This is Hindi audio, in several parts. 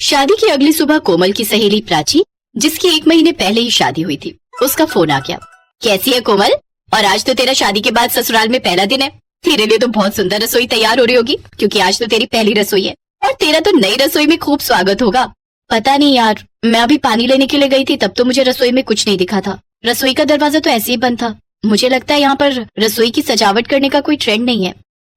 शादी की अगली सुबह कोमल की सहेली प्राची, जिसकी 1 महीने पहले ही शादी हुई थी, उसका फोन आ गया। कैसी है कोमल? और आज तो तेरा शादी के बाद ससुराल में पहला दिन है। तेरे लिए तो बहुत सुंदर रसोई तैयार हो रही होगी, क्योंकि आज तो तेरी पहली रसोई है और तेरा तो नई रसोई में खूब स्वागत होगा। पता नहीं यार, मैं अभी पानी लेने के लिए गई थी, तब तो मुझे रसोई में कुछ नहीं दिखा था। रसोई का दरवाजा तो ऐसे ही बंद था। मुझे लगता है यहाँ पर रसोई की सजावट करने का कोई ट्रेंड नहीं है।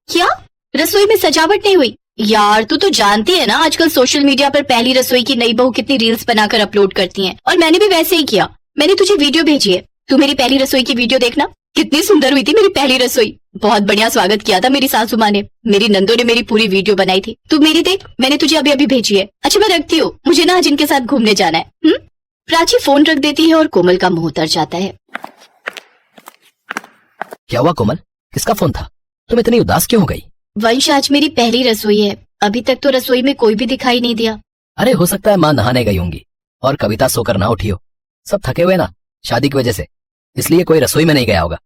क्या रसोई में सजावट नहीं हुई? यार तू तो जानती है ना, आजकल सोशल मीडिया पर पहली रसोई की नई बहू कितनी रील्स बनाकर अपलोड करती हैं, और मैंने भी वैसे ही किया। मैंने तुझे वीडियो भेजी है, तू मेरी पहली रसोई की वीडियो देखना। कितनी सुंदर हुई थी मेरी पहली रसोई। बहुत बढ़िया स्वागत किया था मेरी सासू माँ ने। मेरी नंदों ने मेरी पूरी वीडियो बनाई थी। तू मेरी देख, मैंने तुझे अभी अभी भेजी है। अच्छा मैं रखती हूँ, मुझे ना आज इनके साथ घूमने जाना है। प्राची फोन रख देती है और कोमल का मुंह उतर जाता है। क्या हुआ कोमल, किसका फोन था? तुम इतनी उदास क्यों हो गई? वंश, आज मेरी पहली रसोई है। अभी तक तो रसोई में कोई भी दिखाई नहीं दिया। अरे हो सकता है माँ नहाने गई होंगी और कविता सोकर ना उठी हो। सब थके हुए ना शादी की वजह से, इसलिए कोई रसोई में नहीं गया होगा।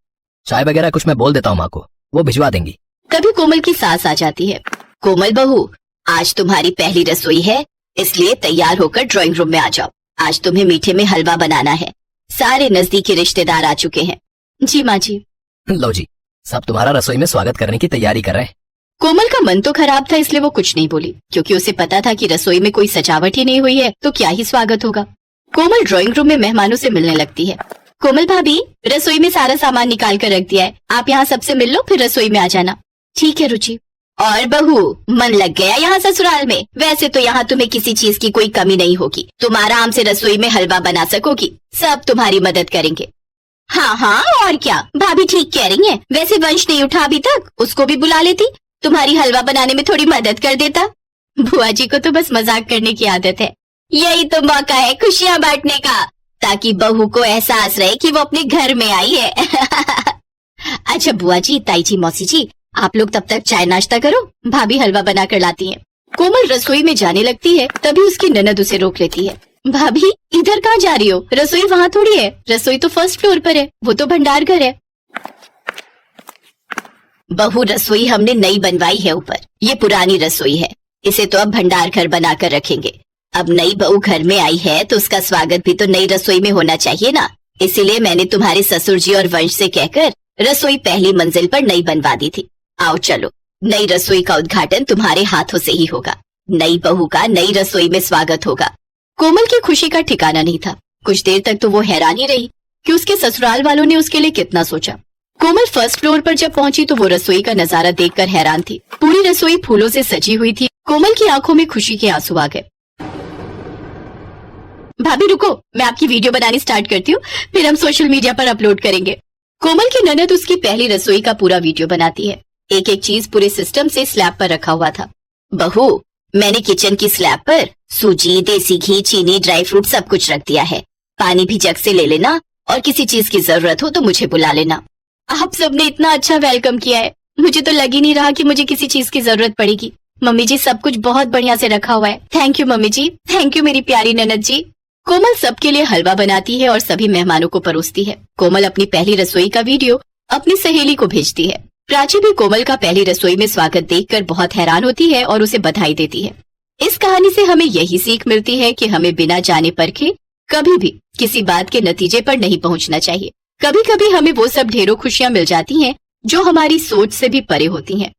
चाय वगैरह कुछ मैं बोल देता हूँ माँ को, वो भिजवा देंगी। तभी कोमल की सास आ जाती है। कोमल बहू, आज तुम्हारी पहली रसोई है, इसलिए तैयार होकर ड्राइंग रूम में आ जाओ। आज तुम्हें मीठे में हलवा बनाना है। सारे नजदीकी रिश्तेदार आ चुके हैं। जी माँ जी। लो जी, सब तुम्हारा रसोई में स्वागत करने की तैयारी कर रहे हैं। कोमल का मन तो खराब था, इसलिए वो कुछ नहीं बोली, क्योंकि उसे पता था कि रसोई में कोई सजावट ही नहीं हुई है तो क्या ही स्वागत होगा। कोमल ड्राइंग रूम में मेहमानों से मिलने लगती है। कोमल भाभी, रसोई में सारा सामान निकाल कर रख दिया है, आप यहाँ सबसे मिल लो, फिर रसोई में आ जाना। ठीक है रुचि। और बहू, मन लग गया यहाँ ससुराल में? वैसे तो यहाँ तुम्हें किसी चीज की कोई कमी नहीं होगी। तुम आराम से रसोई में हलवा बना सकोगी, सब तुम्हारी मदद करेंगे। हाँ हाँ, और क्या, भाभी ठीक कह रही है। वैसे वंश नहीं उठा अभी तक, उसको भी बुला लेती, तुम्हारी हलवा बनाने में थोड़ी मदद कर देता। बुआ जी को तो बस मजाक करने की आदत है। यही तो मौका है खुशियाँ बांटने का, ताकि बहू को एहसास रहे कि वो अपने घर में आई है। अच्छा बुआ जी, ताई जी, मौसी जी, आप लोग तब तक चाय नाश्ता करो, भाभी हलवा बना कर लाती है। कोमल रसोई में जाने लगती है, तभी उसकी ननद उसे रोक लेती है। भाभी इधर कहाँ जा रही हो? रसोई वहाँ थोड़ी है, रसोई तो फर्स्ट फ्लोर पर है, वो तो भंडार घर है। बहू, रसोई हमने नई बनवाई है ऊपर, ये पुरानी रसोई है, इसे तो अब भंडार घर बनाकर रखेंगे। अब नई बहू घर में आई है तो उसका स्वागत भी तो नई रसोई में होना चाहिए ना, इसीलिए मैंने तुम्हारे ससुर जी और वंश से कहकर रसोई पहली मंजिल पर नई बनवा दी थी। आओ चलो, नई रसोई का उद्घाटन तुम्हारे हाथों से ही होगा। नई बहू का नई रसोई में स्वागत होगा। कोमल की खुशी का ठिकाना नहीं था। कुछ देर तक तो वो हैरान ही रही कि उसके ससुराल वालों ने उसके लिए कितना सोचा। कोमल फर्स्ट फ्लोर पर जब पहुंची तो वो रसोई का नजारा देखकर हैरान थी। पूरी रसोई फूलों से सजी हुई थी। कोमल की आंखों में खुशी के आंसू आ गए। भाभी रुको, मैं आपकी वीडियो बनानी स्टार्ट करती हूँ, फिर हम सोशल मीडिया पर अपलोड करेंगे। कोमल की ननद उसकी पहली रसोई का पूरा वीडियो बनाती है। एक एक चीज पूरे सिस्टम से स्लैब पर रखा हुआ था। बहू, मैंने किचन की स्लैब पर सूजी, देसी घी, चीनी, ड्राई फ्रूट सब कुछ रख दिया है। पानी भी जग से ले लेना, और किसी चीज की जरूरत हो तो मुझे बुला लेना। आप सबने इतना अच्छा वेलकम किया है, मुझे तो लग ही नहीं रहा कि मुझे किसी चीज की जरूरत पड़ेगी। मम्मी जी, सब कुछ बहुत बढ़िया से रखा हुआ है। Thank you mummy ji, thank you मेरी प्यारी ननद जी। कोमल सबके लिए हलवा बनाती है और सभी मेहमानों को परोसती है। कोमल अपनी पहली रसोई का वीडियो अपनी सहेली को भेजती है। प्राची भी कोमल का पहली रसोई में स्वागत देखकर बहुत हैरान होती है और उसे बधाई देती है। इस कहानी से हमें यही सीख मिलती है कि हमें बिना जाने परखे कभी भी किसी बात के नतीजे पर नहीं पहुंचना चाहिए। कभी कभी हमें वो सब ढेरों खुशियां मिल जाती हैं जो हमारी सोच से भी परे होती हैं।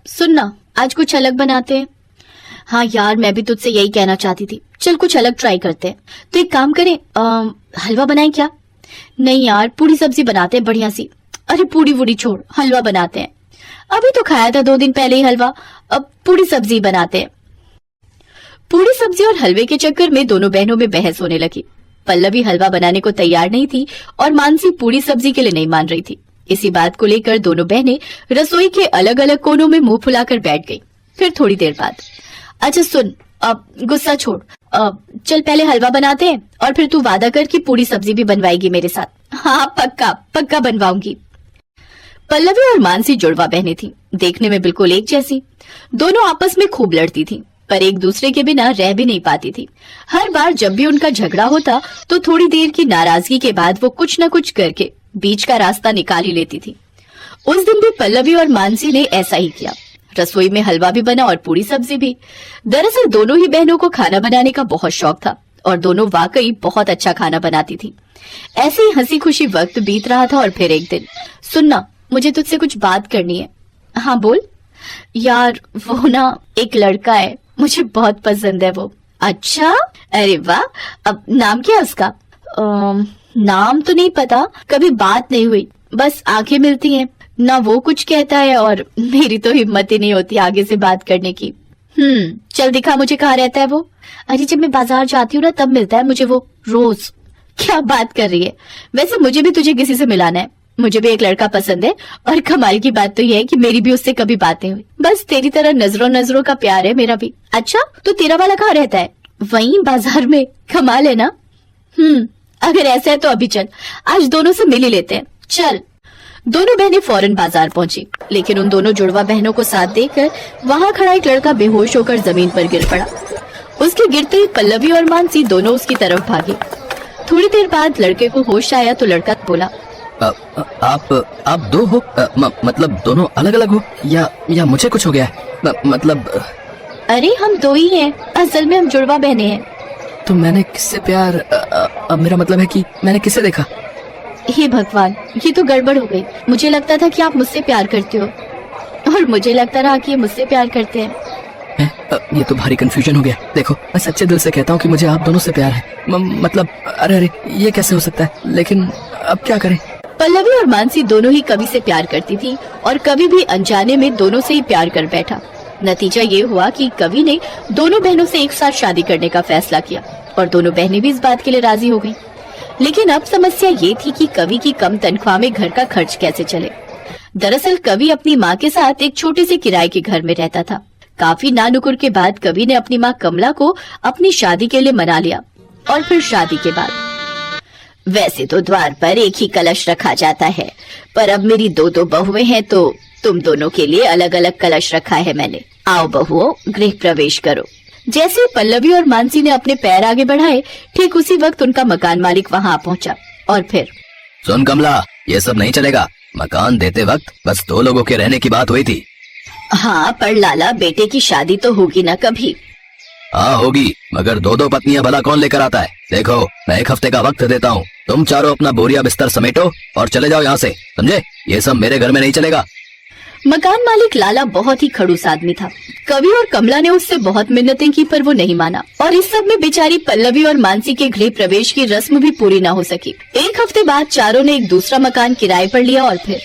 सुनना, आज कुछ अलग बनाते हैं। हाँ यार, मैं भी तुझसे यही कहना चाहती थी। चल कुछ अलग ट्राई करते हैं। तो एक काम करें, हलवा बनाएं क्या? नहीं यार, पूरी सब्जी बनाते हैं बढ़िया सी। अरे पूरी वूरी छोड़, हलवा बनाते हैं। अभी तो खाया था 2 दिन पहले ही हलवा, अब पूरी सब्जी बनाते हैं। पूरी सब्जी और हलवे के चक्कर में दोनों बहनों में बहस होने लगी। पल्लवी हलवा बनाने को तैयार नहीं थी और मानसी पूरी सब्जी के लिए नहीं मान रही थी। इसी बात को लेकर दोनों बहनें रसोई के अलग अलग कोनों में मुंह फुलाकर बैठ गईं। फिर थोड़ी देर बाद, अच्छा सुन, अब गुस्सा छोड़, चल पहले हलवा बनाते हैं और फिर तू वादा कर कि पूरी सब्जी भी बनवाएगी मेरे साथ। हाँ पक्का पक्का बनवाऊंगी। पल्लवी और मानसी जुड़वा बहनें थीं, देखने में बिल्कुल एक जैसी। दोनों आपस में खूब लड़ती थीं, पर एक दूसरे के बिना रह भी नहीं पाती थी। हर बार जब भी उनका झगड़ा होता तो थोड़ी देर की नाराजगी के बाद वो कुछ न कुछ करके बीच का रास्ता निकाल ही लेती थी। उस दिन भी पल्लवी और मानसी ने ऐसा ही किया। रसोई में हलवा भी बना और पूरी सब्जी भी। दरअसल दोनों ही बहनों को खाना बनाने का बहुत शौक था और दोनों वाकई बहुत अच्छा खाना बनाती थी। ऐसे ही हंसी खुशी वक्त बीत रहा था और फिर एक दिन, सुनना, मुझे तुझसे कुछ बात करनी है। हाँ बोल। यार वो ना एक लड़का है, मुझे बहुत पसंद है वो। अच्छा, अरे वाह, अब नाम क्या है उसका? नाम तो नहीं पता, कभी बात नहीं हुई, बस आंखें मिलती हैं, ना वो कुछ कहता है और मेरी तो हिम्मत ही नहीं होती आगे से बात करने की। चल दिखा मुझे, कहाँ रहता है वो? अरे जब मैं बाजार जाती हूँ ना तब मिलता है मुझे वो, रोज। क्या बात कर रही है? वैसे मुझे भी तुझे किसी से मिलाना है, मुझे भी एक लड़का पसंद है और कमाल की बात तो यह है कि मेरी भी उससे कभी बातें हुई। बस तेरी तरह नजरों नजरों का प्यार है मेरा भी। अच्छा, तो तेरा वाला कहाँ रहता है? वहीं बाजार में। कमाल है ना? अगर ऐसा है तो अभी चल, आज दोनों से मिल ही लेते हैं, चल। दोनों बहनें फौरन बाजार पहुंची, लेकिन उन दोनों जुड़वा बहनों को साथ देखकर वहां खड़ा एक लड़का बेहोश होकर जमीन पर गिर पड़ा। उसके गिरते ही पल्लवी और मानसी दोनों उसकी तरफ भागे। थोड़ी देर बाद लड़के को होश आया तो लड़का बोला, आप दो हो? मतलब दोनों अलग अलग हो या मुझे कुछ हो गया है? मतलब अरे हम दो ही हैं, असल में हम जुड़वा बहनें हैं। तो मैंने किससे प्यार, मेरा मतलब है कि मैंने किसे देखा? हे भगवान, ये तो गड़बड़ हो गई। मुझे लगता था कि आप मुझसे प्यार करते हो और मुझे लगता रहा कि ये मुझसे प्यार करते हैं। ये तो भारी कंफ्यूजन हो गया। देखो, मैं सच्चे दिल से कहता हूँ कि मुझे आप दोनों से प्यार है। मतलब अरे ये कैसे हो सकता है? लेकिन अब क्या करें? पल्लवी और मानसी दोनों ही कवि से प्यार करती थी और कवि भी अनजाने में दोनों से ही प्यार कर बैठा। नतीजा ये हुआ कि कवि ने दोनों बहनों से एक साथ शादी करने का फैसला किया और दोनों बहनें भी इस बात के लिए राजी हो गईं। लेकिन अब समस्या ये थी कि कवि की कम तनख्वाह में घर का खर्च कैसे चले। दरअसल कवि अपनी माँ के साथ एक छोटे से किराए के घर में रहता था। काफी नानुकुर के बाद कवि ने अपनी माँ कमला को अपनी शादी के लिए मना लिया और फिर शादी के बाद, वैसे तो द्वार पर एक ही कलश रखा जाता है, पर अब मेरी दो बहुएं हैं तो तुम दोनों के लिए अलग अलग कलश रखा है मैंने। आओ बहुओं, गृह प्रवेश करो। जैसे पल्लवी और मानसी ने अपने पैर आगे बढ़ाए, ठीक उसी वक्त उनका मकान मालिक वहां पहुंचा और फिर, सुन कमला, ये सब नहीं चलेगा। मकान देते वक्त बस दो लोगों के रहने की बात हुई थी। हाँ पर लाला, बेटे की शादी तो होगी ना कभी। हाँ होगी, मगर दो पत्नियां भला कौन लेकर आता है? देखो, मैं एक हफ्ते का वक्त देता हूँ, तुम चारों अपना बोरिया बिस्तर समेटो और चले जाओ यहाँ से, समझे? ये सब मेरे घर में नहीं चलेगा। मकान मालिक लाला बहुत ही खड़ूस आदमी था। कवि और कमला ने उससे बहुत मिन्नतें की पर वो नहीं माना और इस सब में बेचारी पल्लवी और मानसी के गृह प्रवेश की रस्म भी पूरी ना हो सकी। एक हफ्ते बाद चारों ने एक दूसरा मकान किराए पर लिया और फिर,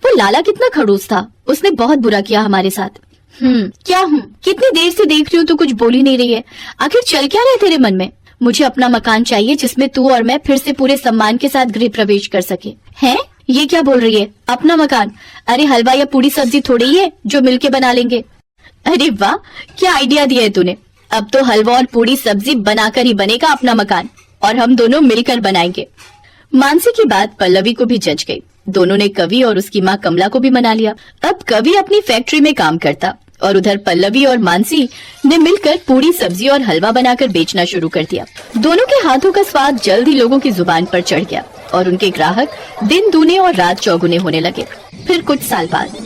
वो लाला कितना खड़ूस था, उसने बहुत बुरा किया हमारे साथ। क्या हूँ, कितनी देर से देख रही हूँ तो कुछ बोल ही नहीं रही है। आखिर चल क्या रहा है तेरे मन में? मुझे अपना मकान चाहिए जिसमें तू और मैं फिर से पूरे सम्मान के साथ गृह प्रवेश कर सके। हैं? ये क्या बोल रही है? अपना मकान? अरे हलवा या पूरी सब्जी थोड़ी ही है जो मिलके बना लेंगे। अरे वाह, क्या आइडिया दिया है तूने। अब तो हलवा और पूरी सब्जी बनाकर ही बनेगा अपना मकान और हम दोनों मिलकर बनाएंगे। मानसी की बात पल्लवी को भी जच गई। दोनों ने कवि और उसकी माँ कमला को भी मना लिया। अब कवि अपनी फैक्ट्री में काम करता और उधर पल्लवी और मानसी ने मिलकर पूरी सब्जी और हलवा बनाकर बेचना शुरू कर दिया। दोनों के हाथों का स्वाद जल्द ही लोगों की जुबान पर चढ़ गया और उनके ग्राहक दिन दूने और रात चौगुने होने लगे। फिर कुछ साल बाद,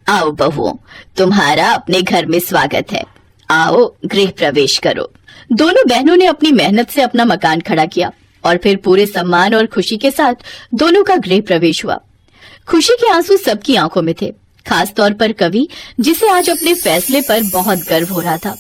आओ बहुओं, तुम्हारा अपने घर में स्वागत है, आओ गृह प्रवेश करो। दोनों बहनों ने अपनी मेहनत से अपना मकान खड़ा किया और फिर पूरे सम्मान और खुशी के साथ दोनों का गृह प्रवेश हुआ। खुशी के आंसू सबकी आंखों में थे, खास तौर पर कवि, जिसे आज अपने फैसले पर बहुत गर्व हो रहा था।